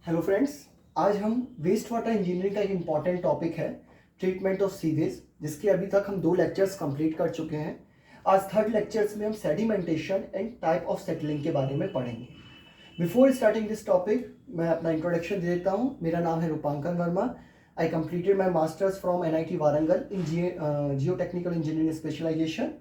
Hello friends, आज हम waste water engineering का एक इम्पॉर्टेंट टॉपिक है ट्रीटमेंट ऑफ सीवेज, जिसके अभी तक हम 2 लेक्चर्स कंप्लीट कर चुके हैं। आज थर्ड लेक्चर्स में हम sedimentation and type of settling के बारे में पढ़ेंगे। बिफोर स्टार्टिंग दिस टॉपिक मैं अपना इंट्रोडक्शन दे देता हूँ। मेरा नाम है Rupankan Verma. I completed my masters from NIT Warangal in geotechnical engineering specialization,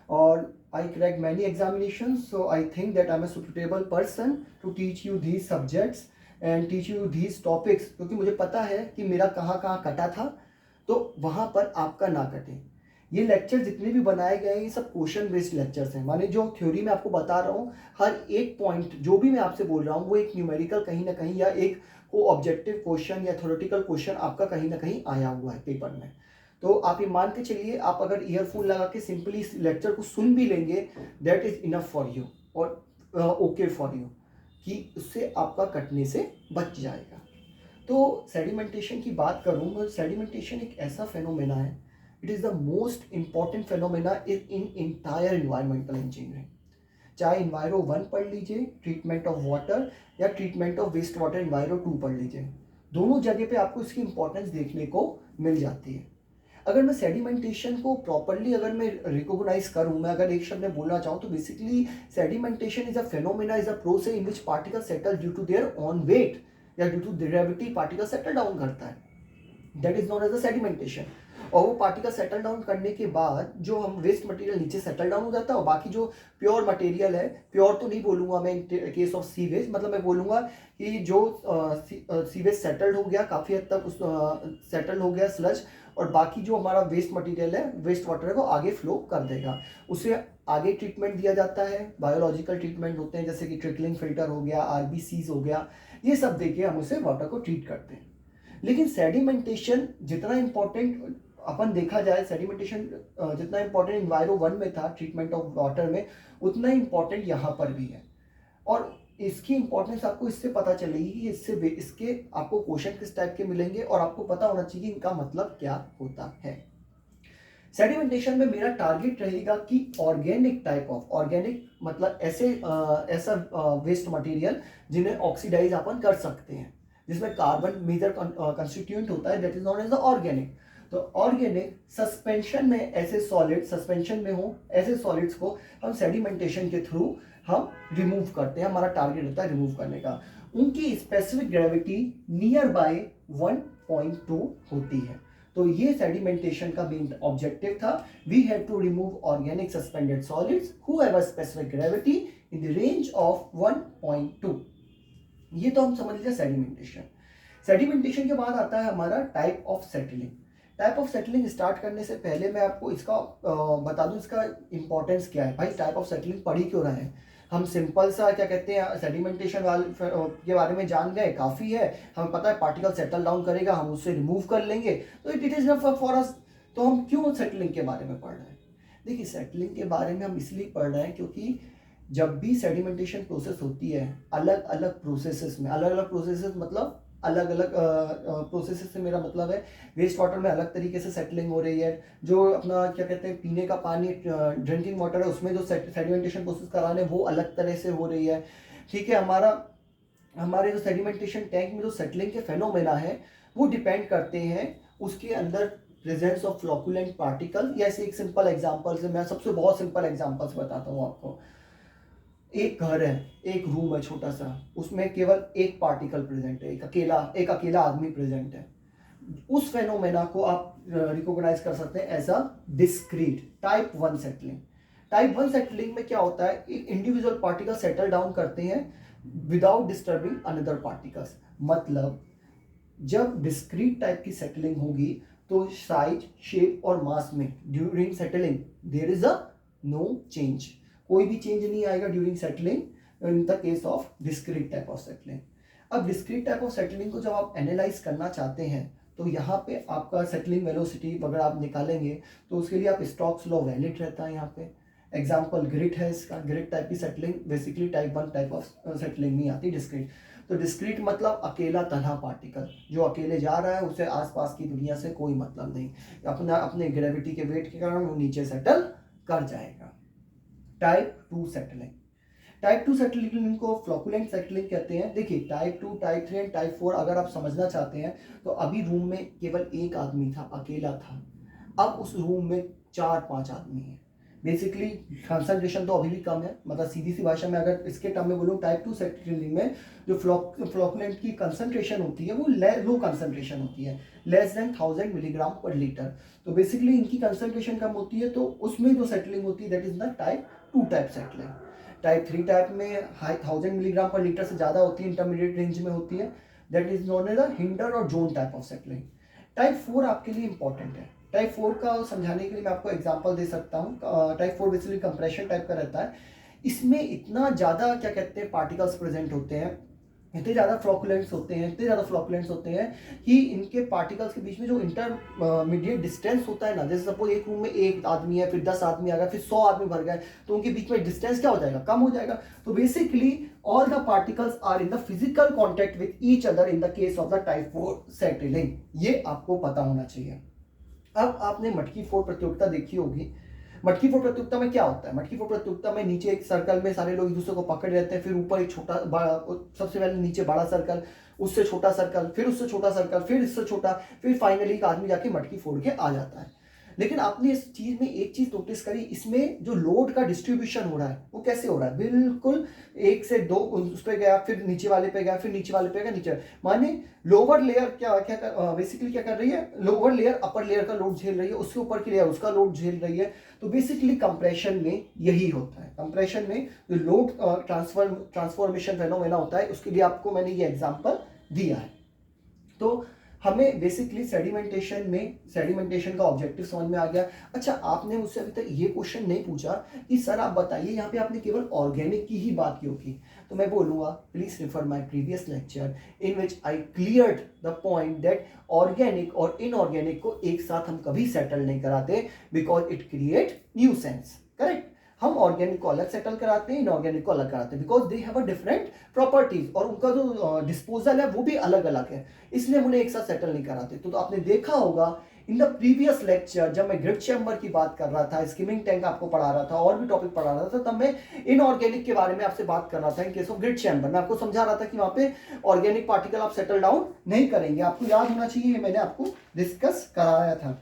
or I cracked many examinations, so I think that I'm a suitable person to teach you these subjects and teach you these topics, क्योंकि मुझे पता है कि मेरा कहाँ कहाँ कटा था, तो वहाँ पर आपका ना कटे। ये लेक्चर जितने भी बनाए गए हैं ये सब क्वेश्चन बेस्ड लेक्चर्स हैं, माने जो थ्योरी में आपको बता रहा हूँ, हर एक पॉइंट जो भी मैं आपसे बोल रहा हूँ वो एक न्यूमेरिकल कहीं ना कहीं या एक को ऑब्जेक्टिव क्वेश्चन या थ्योरेटिकल क्वेश्चन आपका कहीं ना कहीं आया हुआ है पेपर में। तो आप ये मान के चलिए, आप अगर ईयरफोन लगा के सिंपली इस लेक्चर को सुन भी लेंगे, that is enough for you और ओके फॉर यू, कि उससे आपका कटने से बच जाएगा। तो सेडिमेंटेशन की बात करूँ तो सेडिमेंटेशन एक ऐसा फेनोमेना है, it is the most important phenomena in entire environmental engineering. चाहे इन्वायरो 1 पढ़ लीजिए, ट्रीटमेंट ऑफ वाटर, या treatment of waste water enviro 2 पढ़ लीजिए, दोनों जगह पे आपको इसकी इंपॉर्टेंस देखने को मिल जाती है। अगर मैं सेडिमेंटेशन को प्रॉपरली अगर मैं रिकॉग्नाइज करूं, मैं अगर एक शब्द में बोलना चाहूँ तो basically sedimentation is a phenomena, is a process in which particle settle due to their own weight या due to gravity particle settle down करता है, that is known as a sedimentation. और वो पार्टिकल सेटल डाउन करने के बाद जो हम वेस्ट मटेरियल नीचे सेटल डाउन हो जाता है, और बाकी जो प्योर मटेरियल है, प्योर तो नहीं बोलूंगा मैं इन केस ऑफ सीवेज, मतलब मैं बोलूंगा कि जो सीवेज सेटल्ड हो गया, काफ़ी हद तक उस सेटल हो गया स्लज, और बाकी जो हमारा वेस्ट मटेरियल है, वेस्ट वाटर है, वो आगे फ्लो कर देगा। उसे आगे ट्रीटमेंट दिया जाता है, बायोलॉजिकल ट्रीटमेंट होते हैं, जैसे कि ट्रिकलिंग फिल्टर हो गया, RBCs हो गया, ये सब देके हम उसे वाटर को ट्रीट करते हैं। लेकिन सेडिमेंटेशन जितना इंपॉर्टेंट अपन देखा जाए, सेडिमेंटेशन जितना इंपॉर्टेंट इन्वायरो 1 में था ट्रीटमेंट ऑफ वाटर में, उतना ही इंपॉर्टेंट यहाँ पर भी है। और इसकी इंपॉर्टेंस आपको इससे पता चलेगी कि इसके आपको क्वेश्चन किस टाइप के मिलेंगे, और आपको पता होना चाहिए इनका मतलब क्या होता है। सेडिमेंटेशन में मेरा टारगेट रहेगा कि ऑर्गेनिक टाइप ऑफ, ऑर्गेनिक मतलब ऐसा वेस्ट मटेरियल जिन्हें ऑक्सीडाइज अपन कर सकते हैं, जिसमें कार्बन मेजर कंस्टिट्यूएंट होता है, that is known as the organic. तो ऑर्गेनिक सस्पेंशन में ऐसे सॉलिड सस्पेंशन में हो, ऐसे सॉलिड्स को हम सेडिमेंटेशन के थ्रू हम रिमूव करते हैं, हमारा टारगेट होता है रिमूव करने का। उनकी स्पेसिफिक ग्रेविटी नियर बाय 1.2 होती है। तो ये सेडिमेंटेशन का मेन ऑब्जेक्टिव था। We have to remove organic suspended solids who have a specific gravity in the range of 1.2। ये तो हम समझ लीजिए सेडिमेंटेशन। सेडिमेंटेशन के बाद आता है हमारा type of settling. Type of settling start करने से पहले मैं आपको इसका बता दूं इसका इंपॉर्टेंस क्या है। भाई टाइप ऑफ सेटलिंग पढ़ ही क्यों रहे हैं हम? सिंपल सा क्या कहते हैं, सेडिमेंटेशन के बारे में जान गए, काफ़ी है, हमें पता है पार्टिकल सेटल डाउन करेगा, हम उससे रिमूव कर लेंगे, तो it is enough for us. तो हम क्यों सेटलिंग के बारे में पढ़ रहे हैं? देखिए, सेटलिंग के बारे में हम इसलिए पढ़ रहे हैं क्योंकि जब भी सेडिमेंटेशन प्रोसेस होती है, अलग अलग प्रोसेसेस में, अलग अलग प्रोसेसेस मतलब अलग अलग प्रोसेसेस से मेरा मतलब है वेस्ट वाटर में अलग तरीके से सेटलिंग हो रही है, जो अपना क्या कहते हैं पीने का पानी ड्रिंकिंग वाटर है उसमें जो सेडिमेंटेशन प्रोसेस कराने वो अलग तरह से हो रही है। ठीक है, हमारे जो सेडिमेंटेशन टैंक में जो सेटलिंग के फेनोमेना है वो डिपेंड करते हैं उसके अंदर प्रेजेंस ऑफ फ्लोकुलेंट पार्टिकल। या ऐसे एक सिंपल एग्जांपल से, मैं सबसे बहुत सिंपल एग्जांपल्स बताता हूँ आपको। एक घर है, एक रूम है छोटा सा, उसमें केवल एक पार्टिकल प्रेजेंट है, एक अकेला आदमी प्रेजेंट है। उस फेनोमेना को आप रिकॉग्नाइज कर सकते हैं as a discrete type 1 settling. Type 1 settling में क्या होता है, एक इंडिविजुअल पार्टिकल सेटल डाउन करते हैं विदाउट डिस्टर्बिंग अनदर पार्टिकल्स। मतलब जब डिस्क्रीट टाइप की सेटलिंग होगी तो साइज, शेप और मास में during settling there is a no change, कोई भी चेंज नहीं आएगा during settling in the case of discrete type of settling. अब डिस्क्रीट टाइप ऑफ सेटलिंग को जब आप एनालाइज करना चाहते हैं तो यहाँ पे आपका सेटलिंग वेलोसिटी अगर आप निकालेंगे तो उसके लिए आप स्टोक्स लॉ वैलिड रहता है। यहाँ पे एग्जाम्पल ग्रिड है, इसका ग्रिड टाइप की settling basically type 1 type of settling नहीं आती, डिस्क्रीट। तो डिस्क्रीट मतलब अकेला तन्हा पार्टिकल जो अकेले जा रहा है, उसे आसपास की दुनिया से कोई मतलब नहीं, अपने ग्रेविटी के वेट के कारण वो नीचे सेटल कर जाएगा। Type 2 settling. टाइप 2 सेटलिंग को फ्लोकुलेंट सेटलिंग कहते हैं। देखिए टाइप 2, टाइप 3 एंड टाइप 4 अगर आप समझना चाहते हैं तो अभी रूम में केवल एक आदमी था, अकेला था, अब उस रूम में 4-5 आदमी हैं। बेसिकली कंसंट्रेशन तो अभी भी कम है, मतलब सीधी सी भाषा में अगर इसके टर्म में बोलूँ, टाइप 2 सेटलिंग में जो फ्लोकुलेंट की कंसंट्रेशन होती है वो लो कंसंट्रेशन होती है, less than 1000 milligram per litre. तो बेसिकली इनकी कंसंट्रेशन कम होती है, तो उसमें जो सेटलिंग होती है that is the type 2 type settling. Type 3 type में हाई 1000 मिलीग्राम पर लीटर से ज़्यादा होती है, इंटरमीडिएट रेंज में होती है, that is known as the hindered zone type of settling. Type 4 आपके लिए इंपॉर्टेंट है। टाइप 4 का समझाने के लिए मैं आपको एग्जांपल दे सकता हूँ। टाइप 4 बेसिकली कंप्रेशन टाइप का रहता है। इसमें इतना ज़्यादा क्या कहते हैं पार्टिकल्स प्रेजेंट होते हैं, इतने ज़्यादा फ्लोकुलेंट्स होते हैं कि इनके पार्टिकल्स के बीच में जो इंटरमीडिएट डिस्टेंस होता है ना, जैसे सपोज एक रूम में एक आदमी है, फिर 10 आदमी आ गया, फिर 100 आदमी भर गए, तो उनके बीच में डिस्टेंस क्या हो जाएगा, कम हो जाएगा। तो basically all the particles are in the physical contact with each other in the case of the type 4 settling. ये आपको पता होना चाहिए। अब आपने मटकी फोड़ प्रतियोगिता देखी होगी। मटकी फोड़ प्रतियोगिता में क्या होता है, मटकी फोड़ प्रतियोगिता में नीचे एक सर्कल में सारे लोग एक दूसरे को पकड़ रहते हैं, फिर ऊपर एक छोटा सबसे पहले नीचे बड़ा सर्कल, उससे छोटा सर्कल, फिर उससे छोटा सर्कल, फिर इससे छोटा, फिर फाइनली एक आदमी जाके मटकी फोड़ के आ जाता है। लेकिन आपने इस चीज में एक चीज नोटिस करी, इसमें जो लोड का डिस्ट्रीब्यूशन हो रहा है वो कैसे हो रहा है, बिल्कुल 1 से 2 उस पर गया, फिर नीचे वाले पे गया, फिर नीचे वाले पे गया, नीचे, माने लोअर लेयर बेसिकली क्या कर रही है, लोअर लेयर अपर लेयर का लोड झेल रही है, उसके ऊपर की लेयर उसका लोड झेल रही है। तो बेसिकली कंप्रेशन में यही होता है। कंप्रेशन में जो लोड ट्रांसफॉर्मेशन फेनोमेना होता है, उसके लिए आपको मैंने ये एग्जांपल दिया है। तो हमें बेसिकली सेडिमेंटेशन का ऑब्जेक्टिव समझ में आ गया। अच्छा, आपने मुझसे अभी तक ये क्वेश्चन नहीं पूछा कि सर आप बताइए, यहाँ पे आपने केवल ऑर्गेनिक की ही बात क्यों की, तो मैं बोलूँगा please refer my previous lecture in which I cleared the point that organic और इनऑर्गेनिक को एक साथ हम कभी सेटल नहीं कराते, because it create nuisance. Correct, हम ऑर्गेनिक को अलग सेटल कराते हैं, इनऑर्गेनिक को अलग कराते हैं, because they have a different properties, और उनका जो डिस्पोजल है वो भी अलग अलग है, इसलिए हम उन्हें एक साथ सेटल नहीं कराते। तो आपने देखा होगा इन द प्रीवियस लेक्चर जब मैं ग्रिड चैम्बर की बात कर रहा था, स्किमिंग टैंक आपको पढ़ा रहा था, और भी टॉपिक पढ़ा रहा था, तब मैं इनऑर्गेनिक के बारे में आपसे बात कर रहा था। In case of grid chamber मैं आपको समझा रहा था कि वहां पे ऑर्गेनिक पार्टिकल आप सेटल डाउन नहीं करेंगे, आपको याद होना चाहिए, ये मैंने आपको डिस्कस कराया था।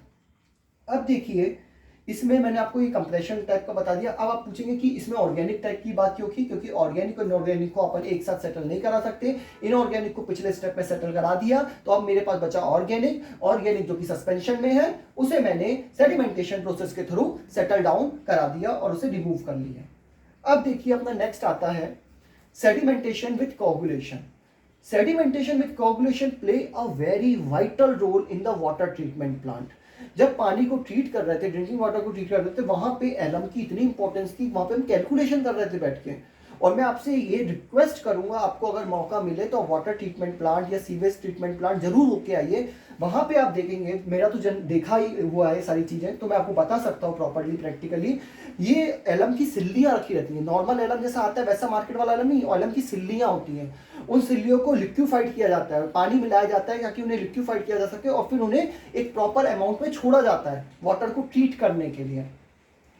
अब देखिए, इसमें मैंने आपको ये कंप्रेशन टाइप का बता दिया। अब आप पूछेंगे कि इसमें ऑर्गेनिक टाइप की बात क्यों की, क्योंकि ऑर्गेनिक और इनऑर्गेनिक को अपन एक साथ सेटल नहीं करा सकते। इनऑर्गेनिक को पिछले स्टेप में सेटल करा दिया, तो अब मेरे पास बचा ऑर्गेनिक जो कि सस्पेंशन में है, उसे मैंने सेडिमेंटेशन प्रोसेस के थ्रू सेटल डाउन करा दिया और उसे रिमूव कर लिया। अब देखिए अपना नेक्स्ट आता है sedimentation with coagulation. Sedimentation with coagulation play a very vital role in the water treatment plant. जब पानी को ट्रीट कर रहे थे, ड्रिंकिंग वाटर को ट्रीट कर रहे थे, वहां पे एलम की इतनी इंपॉर्टेंस थी, वहां पे हम कैलकुलेशन कर रहे थे बैठ के। और मैं आपसे ये रिक्वेस्ट करूंगा, आपको अगर मौका मिले तो वाटर ट्रीटमेंट प्लांट या सीवेज ट्रीटमेंट प्लांट जरूर होके आइए। वहां पे आप देखेंगे, मेरा तो देखा ही हुआ है सारी चीजें, तो मैं आपको बता सकता हूँ प्रॉपर्ली प्रैक्टिकली। ये एलम की सिल्लियां रखी रहती हैं, नॉर्मल एलम जैसा आता है वैसा मार्केट वाला एलम नहीं, एलम की सिल्लियां होती हैं। उन सिल्लियों को लिक्विफाइड किया जाता है, पानी मिलाया जाता है ताकि उन्हें लिक्विफाइड किया जा सके, और फिर उन्हें एक प्रॉपर अमाउंट में छोड़ा जाता है वाटर को ट्रीट करने के लिए।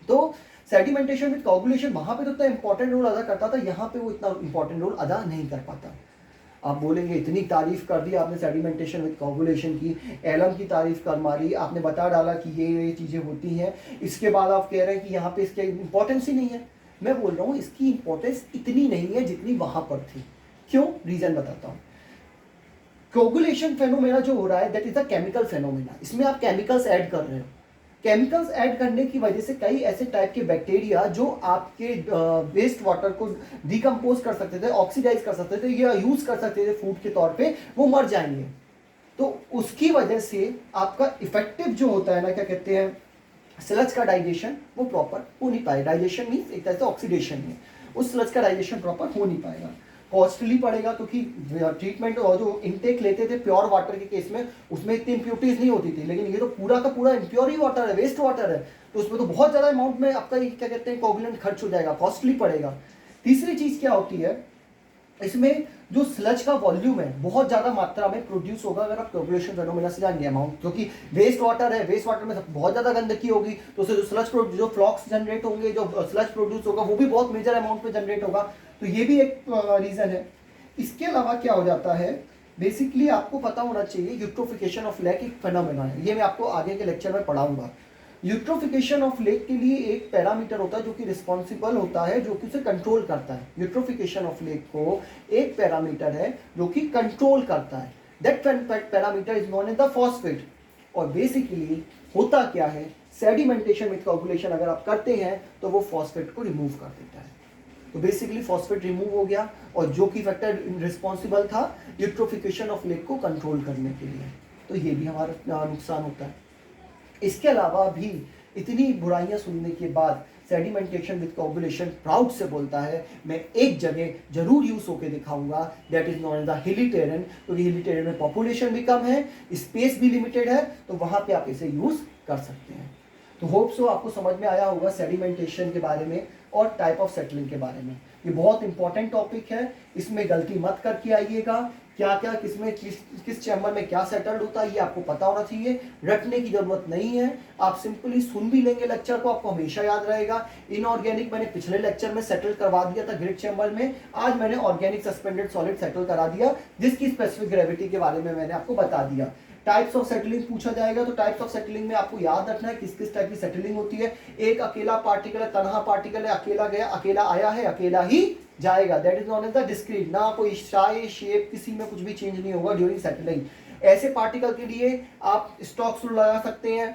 तो सेडिमेंटेशन विद कोगुलेशन वहां पे तो इतना इंपॉर्टेंट रोल अदा करता था, यहाँ पे वो इतना इंपॉर्टेंट रोल अदा नहीं कर पाता। आप बोलेंगे इतनी तारीफ कर दी आपने सेडिमेंटेशन विद कोगुलेशन की, एलम की तारीफ कर मारी, आपने बता डाला कि ये चीजें होती हैं, इसके बाद आप कह रहे हैं कि यहाँ पे इसकी इंपॉर्टेंस ही नहीं है। मैं बोल रहा हूँ इसकी इंपॉर्टेंस इतनी नहीं है जितनी वहां पर थी। क्यों, रीजन बताता हूँ। कोगुलेशन फेनोमेना जो हो रहा है that is a chemical phenomena. इसमें आप केमिकल्स ऐड कर रहे हो, केमिकल्स ऐड करने की वजह से कई ऐसे टाइप के बैक्टीरिया जो आपके वेस्ट वाटर को डिकम्पोज कर सकते थे, ऑक्सीडाइज कर सकते थे या यूज कर सकते थे फूड के तौर पे, वो मर जाएंगे। तो उसकी वजह से आपका इफेक्टिव जो होता है ना, क्या कहते हैं, स्लज का डाइजेशन वो प्रॉपर हो नहीं पाएगा। डाइजेशन मीन्स एक तरह से ऑक्सीडेशन में, उस स्लज का डाइजेशन प्रॉपर हो नहीं पाएगा, कॉस्टली पड़ेगा, क्योंकि ट्रीटमेंट और जो इनटेक लेते थे प्योर वाटर के केस में, उसमें इतनी इम्प्योरिटीज नहीं होती थी, लेकिन ये तो पूरा का पूरा इम्प्योर ही वाटर है, वेस्ट वाटर है, तो उसमें तो बहुत ज़्यादा अमाउंट में आपका क्या कहते हैं कोगुलेंट खर्च हो जाएगा, कॉस्टली पड़ेगा। तीसरी चीज़ क्या होती है, इसमें जो स्लज का वॉल्यूम है बहुत ज़्यादा मात्रा में प्रोड्यूस होगा अगर आप कोगुलेशन फेनोमेना से जाएंगे अमाउंट, क्योंकि वेस्ट वाटर है, वेस्ट वाटर में बहुत ज़्यादा गंदगी होगी तो उससे जो स्लज जो फ्लॉक्स जनरेट होंगे, जो स्लज प्रोड्यूस होगा वो भी बहुत मेजर अमाउंट में जनरेट होगा, तो ये भी एक रीज़न है। इसके अलावा क्या हो जाता है, बेसिकली आपको पता होना चाहिए यूट्रोफिकेशन ऑफ लेक एक फेनोमेना है, ये मैं आपको आगे के लेक्चर में पढ़ाऊंगा। यूट्रोफिकेशन ऑफ लेक के लिए एक पैरामीटर होता है जो कि रिस्पॉन्सिबल होता है, जो कि उसे कंट्रोल करता है। यूट्रोफिकेशन ऑफ लेक को एक पैरामीटर है जो कि कंट्रोल करता है, that parameter is known as the phosphate. और बेसिकली होता क्या है, सेडिमेंटेशन विद कोगुलेशन अगर आप करते हैं तो वो फॉस्फेट को रिमूव कर देता है। तो बेसिकली फॉस्फेट रिमूव हो गया और जो कि फैक्टर रिस्पॉन्सिबल था यूट्रोफिकेशन ऑफ लेक को कंट्रोल करने के लिए, तो ये भी हमारा नुकसान होता है। इसके अलावा भी इतनी बुराइयां सुनने के बाद सेडिमेंटेशन विद कोगुलेशन प्राउड से बोलता है मैं एक जगह जरूर यूज होकर दिखाऊंगा, that is known as the hilly terrain. तो हिली टेरेन में पॉपुलेशन भी कम है, स्पेस भी लिमिटेड है, तो वहां पे आप इसे यूज कर सकते हैं। तो होप सो आपको समझ में आया होगा सेडिमेंटेशन के बारे में और टाइप ऑफ सेटलिंग के बारे में। ये बहुत इंपॉर्टेंट टॉपिक है, इसमें गलती मत करके आइएगा। क्या क्या किसमें किस चैम्बर में क्या सेटल्ड होता है ये आपको पता होना चाहिए, रटने की जरूरत नहीं है। आप सिंपली सुन भी लेंगे लेक्चर को, आपको हमेशा याद रहेगा। इनऑर्गेनिक मैंने पिछले लेक्चर में सेटल करवा दिया था ग्रिड चैम्बर में, आज मैंने ऑर्गेनिक सस्पेंडेड सॉलिड सेटल करा दिया जिसकी स्पेसिफिक ग्रेविटी के बारे में मैंने आपको बता दिया। टाइप्स ऑफ सेटलिंग पूछा जाएगा तो टाइप्स ऑफ सेटलिंग में आपको याद रखना है किस किस टाइप की सेटलिंग होती है। एक अकेला पार्टिकल है, तनहा पार्टिकल है, अकेला गया, अकेला आया है, अकेला ही जाएगा, that is known as the discrete. ना कोई साइज शेप किसी में कुछ भी चेंज नहीं होगा ड्यूरिंग सेटलिंग। ऐसे पार्टिकल के लिए आप स्टॉक्स रूल लगा सकते हैं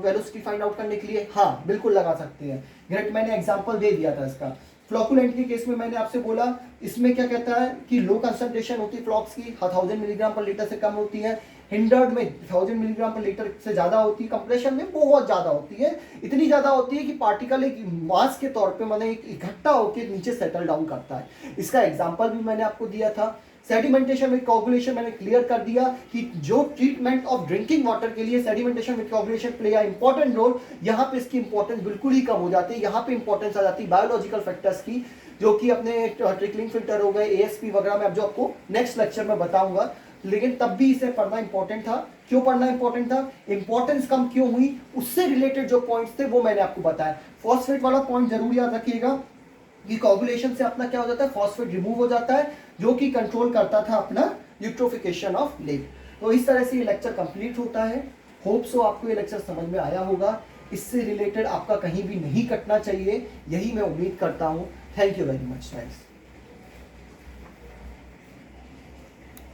वेलोसिटी फाइंड आउट करने के लिए, हाँ बिल्कुल लगा सकते हैं। ग्रेट मैंने एग्जांपल दे दिया था इसका। फ्लोकुलेंट के केस में मैंने आपसे बोला, इसमें क्या कहता है कि लो कंसंट्रेशन होती है फ्लॉक्स की, 1000 मिलीग्राम पर लीटर से कम होती है। हिंडर्ड में 1000 मिलीग्राम पर लीटर से ज्यादा होती है, कंप्रेशन में बहुत ज्यादा होती है, इतनी ज्यादा होती है कि पार्टिकल एक मास के तौर पे मैंने इकट्ठा होकर नीचे सेटल डाउन करता है। इसका एग्जांपल भी मैंने आपको दिया था। सेडिमेंटेशन विद कोगुलेशन मैंने क्लियर कर दिया कि जो ट्रीटमेंट ऑफ ड्रिंकिंग वाटर के लिए sedimentation with coagulation play a important role, यहाँ पे इसकी इंपॉर्टेंस बिल्कुल ही कम हो जाती है। यहाँ पे इंपॉर्टेंस आ जाती है बायोलॉजिकल फैक्टर्स की, जो कि अपने ट्रिकलिंग फिल्टर हो गए, एएसपी वगैरह में अब जो आपको नेक्स्ट लेक्चर में बताऊंगा। लेकिन तब भी इसे पढ़ना इंपॉर्टेंट था। क्यों पढ़ना इंपॉर्टेंट था, इंपॉर्टेंस कम क्यों हुई, उससे रिलेटेड जो पॉइंट्स थे वो मैंने आपको बताया। फॉस्फेट वाला पॉइंट जरूर याद रखिएगा कि कोगुलेशन से अपना क्या हो जाता है, फॉस्फेट रिमूव हो जाता है, जो कि कंट्रोल करता था अपना यूट्रोफिकेशन ऑफ लेक। तो इस तरह से ये लेक्चर कंप्लीट होता है। होप सो आपको ये लेक्चर समझ में आया होगा, इससे रिलेटेड आपका कहीं भी नहीं कटना चाहिए, यही मैं उम्मीद करता हूँ। Thank you very much guys.